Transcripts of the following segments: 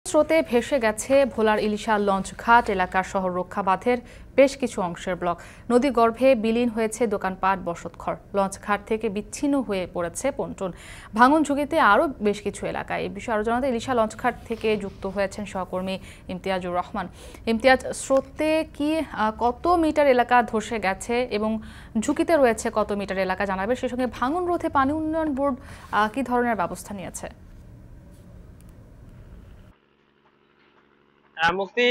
স্রোতে ভেসে গেছে ভোলার ইলিশা লঞ্চঘাট এলাকার শহর রক্ষা বাঁধের বেশ কিছু অংশের ব্লক। নদী গর্ভে বিলীন হয়েছে দোকানপাট, বসতঘর। লঞ্চঘাট থেকে বিচ্ছিন্ন হয়ে পড়েছে পন্টন। ভাঙন ঝুঁকিতে আরও বেশ কিছু এলাকায়। এই বিষয়ে আরও জানাতে ইলিশা লঞ্চঘাট থেকে যুক্ত হয়েছেন সহকর্মী ইমতিয়াজুর রহমান। ইমতিয়াজ, স্রোতে কি কত মিটার এলাকা ধসে গেছে এবং ঝুঁকিতে রয়েছে কত মিটার এলাকা জানাবে? সেই সঙ্গে ভাঙন রোধে পানি উন্নয়ন বোর্ড কি ধরনের ব্যবস্থা নিয়েছে? মুক্তি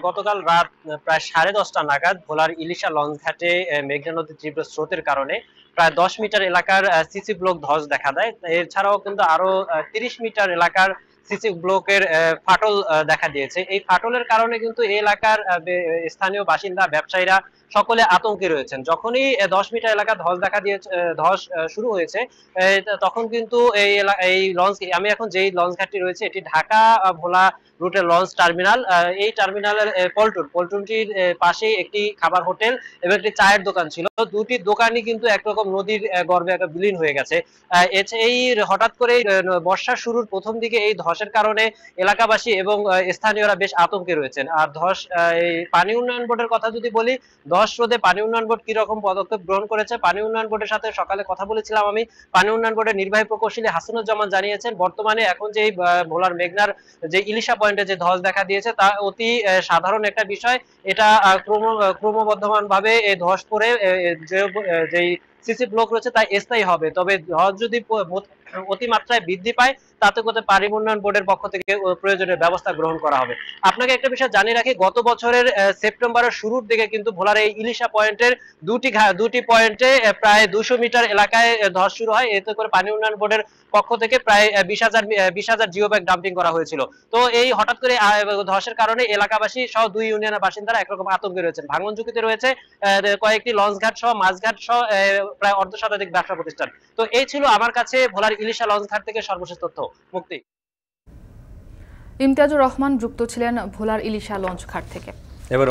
গতকাল রাত প্রায় 10:30টা নাগাদ ভোলার ইলিশা লঞ্চঘাটে মেঘনা নদীর তীব্র স্রোতের কারণে প্রায় 10 মিটার এলাকার সিসি ব্লক ধস দেখা দেয়। এছাড়াও কিন্তু আরো 30 মিটার এলাকার সিসি ব্লকের ফাটল দেখা দিয়েছে। এই ফাটলের কারণে কিন্তু এই এলাকার স্থানীয় বাসিন্দা, ব্যবসায়ীরা সকলে আতঙ্কে রয়েছেন। যখনই 10 মিটার এলাকা ধস দেখা দিয়েছে, ধস শুরু হয়েছে, তখন কিন্তু এই লঞ্চ, আমি এখন যেই লঞ্চ ঘাটটি রয়েছে এটি ঢাকা ভোলা রুটের লঞ্চ টার্মিনাল। এই টার্মিনালের পল্টনটির পাশেই একটি খাবার হোটেল এবং একটি চায়ের দোকান ছিল। দুটি দোকানই কিন্তু একরকম নদীর গর্ভে একটা বিলীন হয়ে গেছে। এই হঠাৎ করে বর্ষার শুরুর প্রথম দিকে এই ধসের কারণে এলাকাবাসী এবং স্থানীয়রা বেশ আতঙ্কে রয়েছেন। আর এই পানি উন্নয়ন বোর্ডের কথা যদি বলি, ধস রোধে পানি উন্নয়ন বোর্ড কি রকম পদক্ষেপ গ্রহণ করেছে, পানি উন্নয়ন বোর্ডের সাথে সকালে কথা বলেছিলাম আমি। পানি উন্নয়ন বোর্ডের নির্বাহী প্রকৌশলী হাসানুজ্জামান জানিয়েছেন, বর্তমানে এখন যে ভোলার মেঘনার যে ইলিশা পয়েন্টে যে ধস দেখা দিয়েছে তা অতি সাধারণ একটা বিষয়। এটা ক্রমবর্ধমান ভাবে এই ধস পড়ে যেই সিসি ব্লক রয়েছে তা স্থায়ী হবে। তবে ধস যদি অতিমাত্রায় বৃদ্ধি পায়, তাতে করে পানি উন্নয়ন বোর্ডের পক্ষ থেকে প্রয়োজনীয় ব্যবস্থা গ্রহণ করা হবে। আপনাকে একটা বিষয় জানিয়ে রাখি, গত বছরের সেপ্টেম্বরের শুরুর দিকে কিন্তু ভোলার এই ইলিশা পয়েন্টের দুটি পয়েন্টে প্রায় 200 মিটার এলাকায় ধস শুরু হয়। এতে করে পানি উন্নয়ন বোর্ডের পক্ষ থেকে প্রায় 20,000 জিও ব্যাগ ডাম্পিং করা হয়েছিল। তো এই হঠাৎ করে ধসের কারণে এলাকাবাসী সহ 2 ইউনিয়নের বাসিন্দারা একরকম আতঙ্কে রয়েছেন। ভাঙন ঝুঁকিতে রয়েছে কয়েকটি লঞ্চ ঘাট সহ, মাছঘাট সহ প্রায় 1/2 শতাধিক ব্যবসা প্রতিষ্ঠান। তো এই ছিল আমার কাছে ভোলার ইলিশা লঞ্চ ঘাট থেকে সর্বশেষ তথ্য। মুক্তি। ইমতিয়াজুর রহমান যুক্ত ছিলেন ভোলার ইলিশা লঞ্চঘাট থেকে। এবার